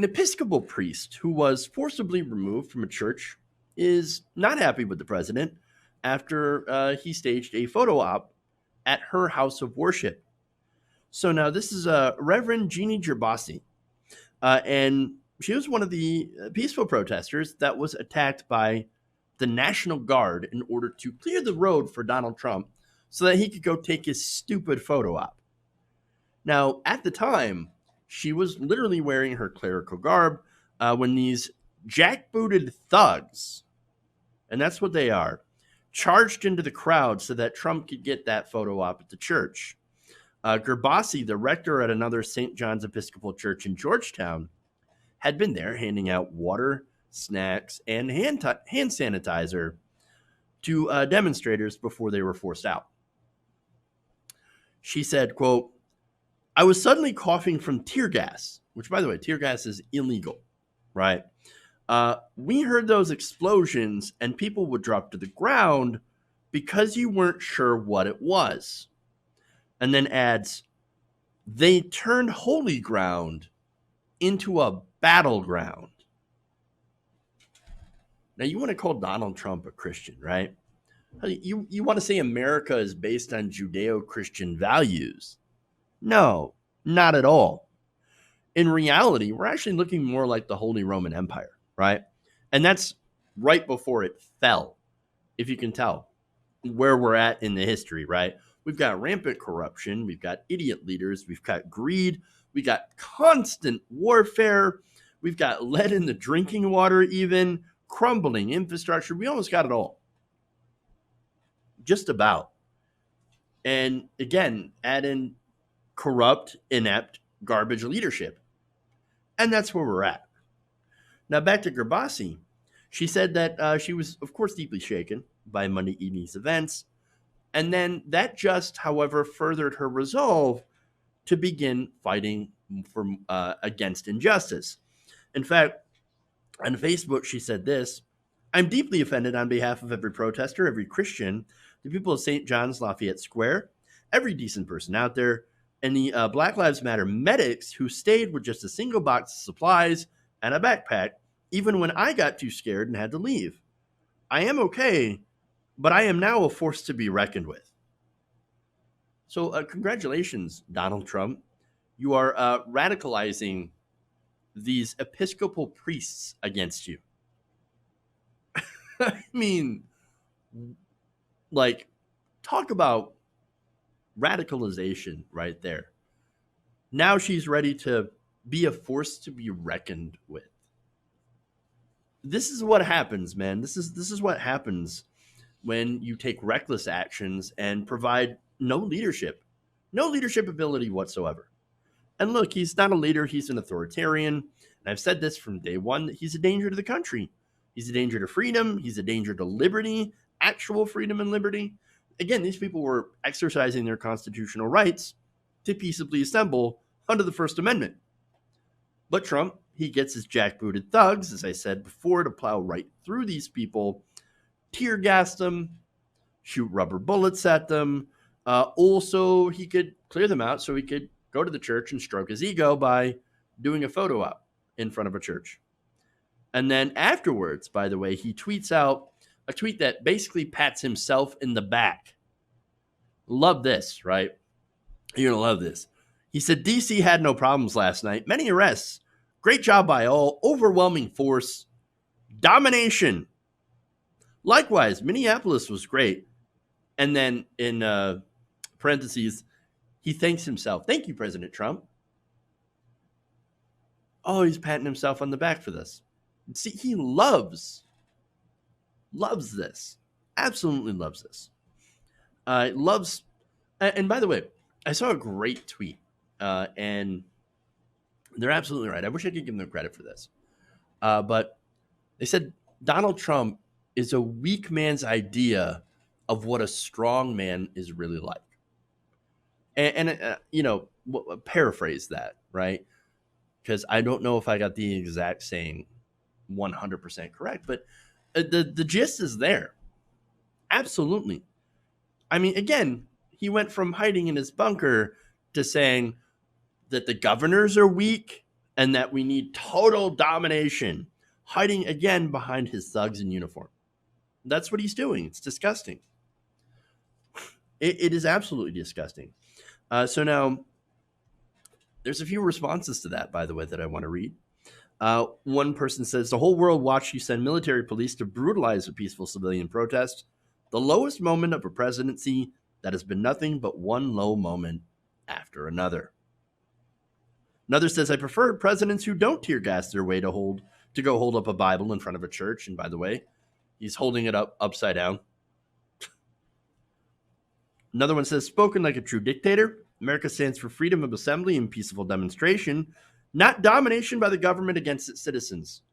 An Episcopal priest who was forcibly removed from a church is not happy with the president after he staged a photo op at her house of worship. So now this is Reverend Gini Gerbasi, and she was one of the peaceful protesters that was attacked by the National Guard in order to clear the road for Donald Trump so that he could go take his stupid photo op. Now, at the time, she was literally wearing her clerical garb when these jackbooted thugs, and that's what they are, charged into the crowd so that Trump could get that photo op at the church. Gerbasi, the rector at another St. John's Episcopal Church in Georgetown, had been there handing out water, snacks, and hand sanitizer to demonstrators before they were forced out. She said, quote, "I was suddenly coughing from tear gas," which, by the way, tear gas is illegal, right? We heard those explosions and people would drop to the ground because you weren't sure what it was. And then adds, "They turned holy ground into a battleground." Now, you want to call Donald Trump a Christian, right? You want to say America is based on Judeo-Christian values. No, not at all. In reality, we're actually looking more like the Holy Roman Empire, right? And that's right before it fell, if you can tell where we're at in the history, right? We've got rampant corruption. We've got idiot leaders. We've got greed. We got constant warfare. We've got lead in the drinking water, even crumbling infrastructure. We almost got it all. Just about. And again, add in corrupt, inept, garbage leadership. And that's where we're at. Now, back to Gerbasi. She said that she was, of course, deeply shaken by Monday evening's events. And then that just, however, furthered her resolve to begin fighting against injustice. In fact, on Facebook, she said this: "I'm deeply offended on behalf of every protester, every Christian, the people of St. John's Lafayette Square, every decent person out there, and the Black Lives Matter medics who stayed with just a single box of supplies and a backpack, even when I got too scared and had to leave. I am okay, but I am now a force to be reckoned with." So congratulations, Donald Trump. You are radicalizing these Episcopal priests against you. I mean, like, talk about radicalization right there. Now she's ready to be a force to be reckoned with. This is what happens, man. This is what happens when you take reckless actions and provide no leadership ability whatsoever. And look, he's not a leader, he's an authoritarian. And I've said this from day one, that he's a danger to the country. He's a danger to freedom. He's a danger to liberty, actual freedom and liberty. Again, these people were exercising their constitutional rights to peaceably assemble under the First Amendment. But Trump, he gets his jackbooted thugs, as I said before, to plow right through these people, tear gas them, shoot rubber bullets at them. Also, he could clear them out so he could go to the church and stroke his ego by doing a photo op in front of a church. And then afterwards, by the way, he tweets out a tweet that basically pats himself in the back. Love this, right? You're going to love this. He said, "DC had no problems last night. Many arrests. Great job by all. Overwhelming force. Domination. Likewise, Minneapolis was great." And then in parentheses, he thanks himself. "Thank you, President Trump." Oh, he's patting himself on the back for this. See, he loves this. Absolutely loves this. Loves, and by the way, I saw a great tweet, and they're absolutely right. I wish I could give them credit for this. But they said Donald Trump is a weak man's idea of what a strong man is really like. And paraphrase that, right? Because I don't know if I got the exact saying 100% correct, but the gist is there. Absolutely. I mean, again, he went from hiding in his bunker to saying that the governors are weak and that we need total domination, hiding again behind his thugs in uniform. That's what he's doing. It's disgusting. It is absolutely disgusting. So now, there's a few responses to that, by the way, that I want to read. One person says, the whole world watched you send military police to brutalize a peaceful civilian protest. The lowest moment of a presidency that has been nothing but one low moment after another. Another says, I prefer presidents who don't tear gas their way to go hold up a Bible in front of a church. And by the way, he's holding it up upside down. Another one says, spoken like a true dictator. America stands for freedom of assembly and peaceful demonstration, not domination by the government against its citizens.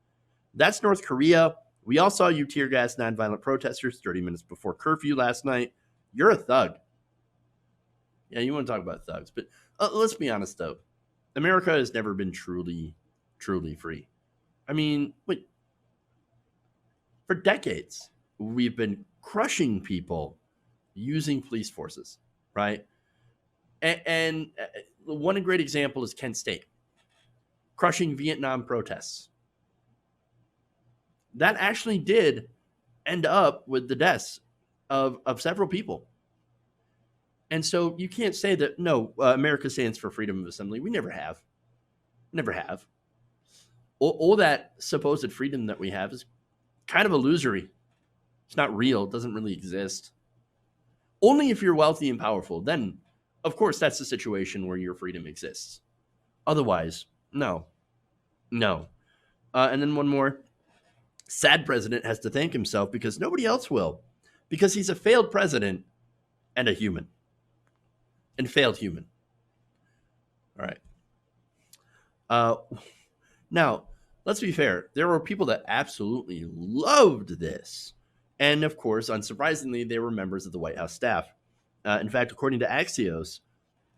That's North Korea. We all saw you tear gas nonviolent protesters 30 minutes before curfew last night. You're a thug. Yeah, you want to talk about thugs. But let's be honest, though. America has never been truly, truly free. I mean, wait. For decades, we've been crushing people using police forces, right? And one great example is Kent State, crushing Vietnam protests. That actually did end up with the deaths of several people. And so you can't say that, no, America stands for freedom of assembly. We never have. Never have. All that supposed freedom that we have is kind of illusory. It's not real. It doesn't really exist. Only if you're wealthy and powerful, then, of course, that's the situation where your freedom exists. Otherwise, no. No. And then one more. Sad president has to thank himself because nobody else will. Because he's a failed president and a human. And failed human. All right. Now, let's be fair. There were people that absolutely loved this. And of course, unsurprisingly, they were members of the White House staff. In fact, according to Axios,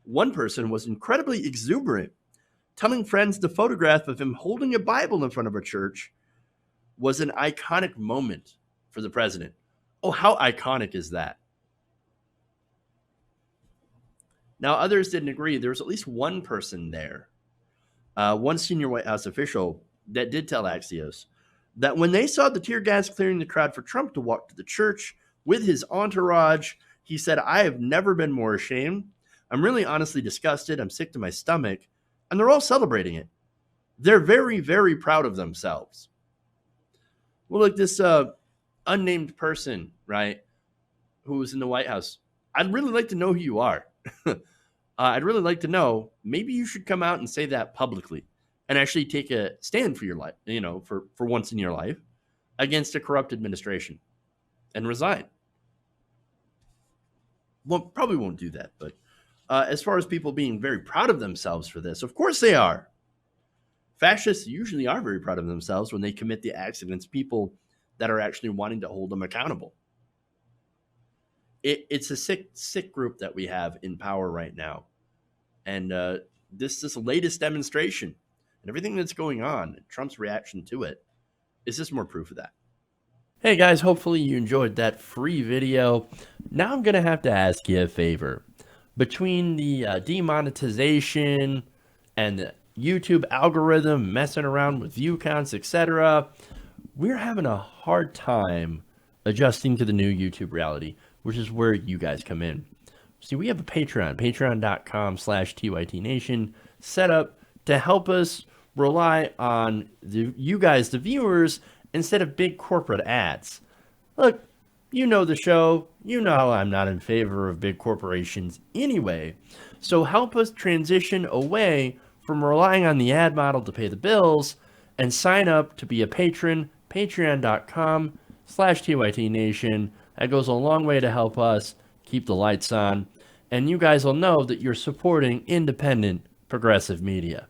one person was incredibly exuberant, telling friends the photograph of him holding a Bible in front of a church was an iconic moment for the president. Oh, how iconic is that? Now, others didn't agree. There was at least one person there, one senior White House official, that did tell Axios that when they saw the tear gas clearing the crowd for Trump to walk to the church with his entourage, he said, I have never been more ashamed. I'm really honestly disgusted. I'm sick to my stomach. And they're all celebrating it. They're very, very proud of themselves. Well, like this unnamed person, right, who was in the White House, I'd really like to know who you are. I'd really like to know, maybe you should come out and say that publicly and actually take a stand for your life, for once in your life, against a corrupt administration and resign. Well, probably won't do that, but as far as people being very proud of themselves for this, of course they are. Fascists usually are very proud of themselves when they commit the acts against people that are actually wanting to hold them accountable. It's a sick group that we have in power right now. And this latest demonstration and everything that's going on, Trump's reaction to it, is just more proof of that. Hey guys, hopefully you enjoyed that free video. Now I'm going to have to ask you a favor. Between the demonetization and the YouTube algorithm messing around with view counts, etc., we're having a hard time adjusting to the new YouTube reality, which is where you guys come in. See, we have a Patreon, patreon.com/TYTNation, set up to help us rely on you guys, the viewers, instead of big corporate ads. Look, you know the show. You know I'm not in favor of big corporations anyway. So help us transition away from relying on the ad model to pay the bills and sign up to be a patron, patreon.com/TYTNation. That goes a long way to help us keep the lights on. And you guys will know that you're supporting independent, progressive media.